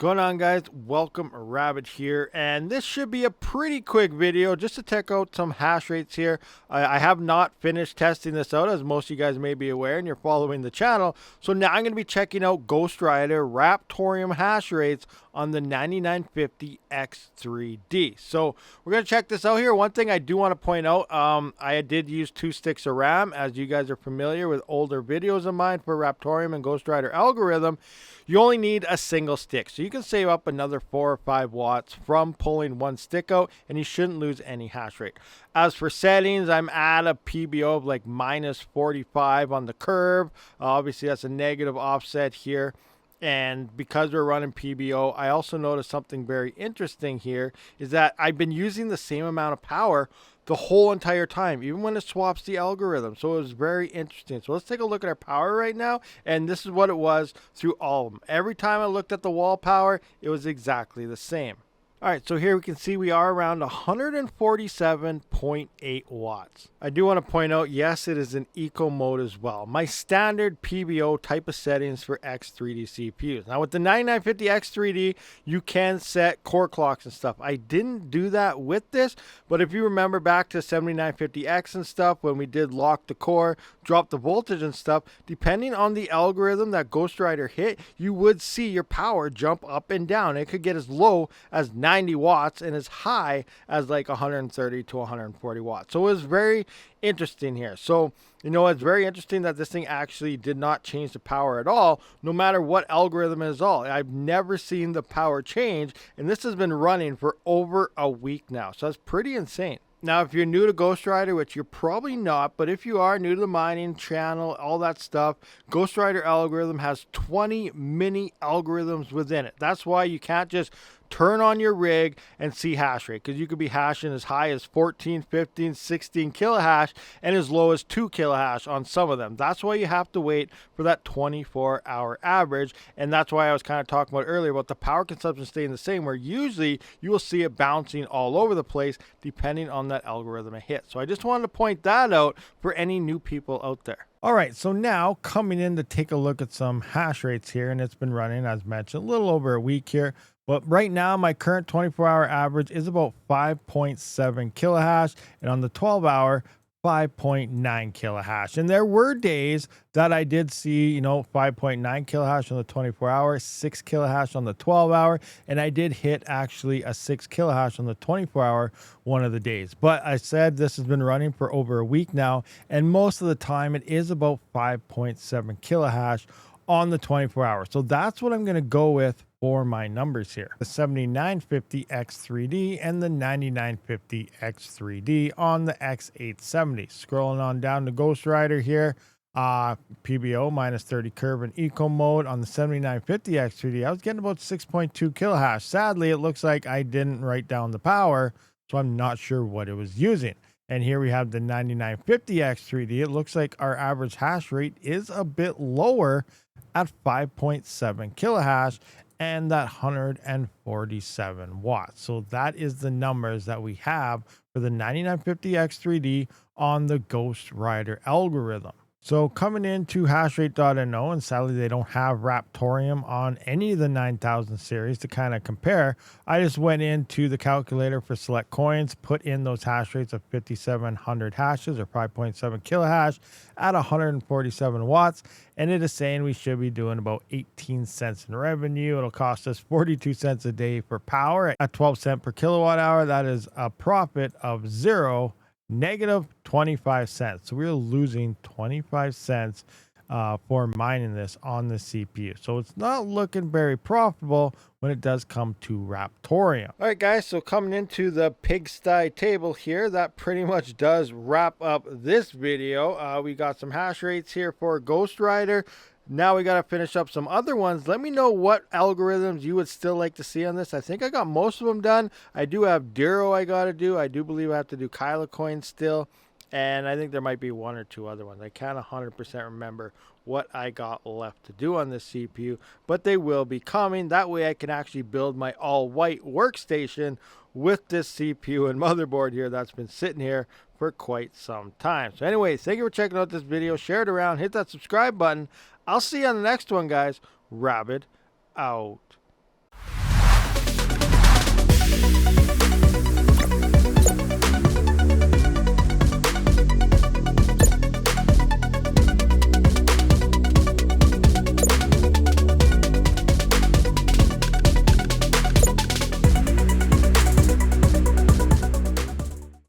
Going on, guys? Welcome, Rabid here, and this should be a pretty quick video just to check out some hash rates here. I have not finished testing this out, as most of you guys may be aware and you're following the channel. So now I'm going to be checking out Ghostrider Raptoreum hash rates on the 9950X3D. So we're going to check this out here. One thing I do want to point out, I did use 2 sticks of RAM, as you guys are familiar with older videos of mine for Raptoreum and Ghostrider algorithm. You only need a single stick, so you can save up another 4 or 5 watts from pulling one stick out, and you shouldn't lose any hash rate. As for settings, I'm at a PBO of like minus 45 on the curve. Obviously, that's a negative offset here. And because we're running PBO, I also noticed something very interesting here is that I've been using the same amount of power the whole entire time, even when it swaps the algorithm. So it was very interesting. So let's take a look at our power right now. And this is what it was through all of them. Every time I looked at the wall power, it was exactly the same. All right, so here we can see we are around 147.8 watts. I do want to point out, yes, it is in eco mode as well. My standard PBO type of settings for X3D CPUs. Now with the 9950X3D, you can set core clocks and stuff. I didn't do that with this, but if you remember back to 7950X and stuff, when we did lock the core, drop the voltage and stuff, depending on the algorithm that Ghostrider hit, you would see your power jump up and down. It could get as low as 90 watts and as high as like 130 to 140 watts. So it was very interesting here. So, you know, it's very interesting that this thing actually did not change the power at all, no matter what algorithm it is all. I've never seen the power change, and this has been running for over a week now. So that's pretty insane. Now, if you're new to Ghostrider, which you're probably not, but if you are new to the mining channel, all that stuff, Ghostrider algorithm has 20 mini algorithms within it. That's why you can't just turn on your rig and see hash rate, because you could be hashing as high as 14, 15, 16 kilohash and as low as 2 kilohash on some of them. That's why you have to wait for that 24-hour average, and that's why I was kind of talking about earlier about the power consumption staying the same, where usually you will see it bouncing all over the place depending on that algorithm it hits. So I just wanted to point that out for any new people out there. All right, so now coming in to take a look at some hash rates here, and it's been running, as mentioned, a little over a week here. But right now, my current 24-hour average is about 5.7 kilohash, and on the 12-hour, 5.9 kilohash. And there were days that I did see, you know, 5.9 kilohash on the 24-hour, 6 kilohash on the 12-hour, and I did hit actually a 6 kilohash on the 24-hour one of the days. But I said this has been running for over a week now, and most of the time it is about 5.7 kilohash on the 24-hour. So that's what I'm going to go with for my numbers here. The 7950X3D and the 9950X3D on the X870. Scrolling on down to Ghostrider here. PBO minus 30 curve in eco mode on the 7950X3D. I was getting about 6.2 kilohash. Sadly, it looks like I didn't write down the power, so I'm not sure what it was using. And here we have the 9950X3D. It looks like our average hash rate is a bit lower at 5.7 kilohash and that 147 watts. So that is the numbers that we have for the 9950X3D on the Ghostrider algorithm. So coming into hashrate.no, and sadly they don't have Raptoreum on any of the 9000 series to kind of compare, I just went into the calculator for select coins, put in those hash rates of 5700 hashes or 5.7 kilohash at 147 watts, and it is saying we should be doing about 18 cents in revenue. It'll cost us 42 cents a day for power at 12 cents per kilowatt hour. That is a profit of zero, negative 25 cents. So we're losing 25 cents for mining this on the CPU. So it's not looking very profitable when it does come to Raptoreum. All right, guys, so coming into the pigsty table here, that pretty much does wrap up this video. We got some hash rates here for Ghostrider. Now we got to finish up some other ones. Let me know what algorithms you would still like to see on this. I think I got most of them done. I do have Duro I got to do. I do believe I have to do Kyla Coin still. And I think there might be 1 or 2 other ones. I can't 100% remember what I got left to do on this CPU, but they will be coming. That way I can actually build my all-white workstation with this CPU and motherboard here that's been sitting here for quite some time. So anyways, thank you for checking out this video. Share it around. Hit that subscribe button. I'll see you on the next one, guys. Rabid out.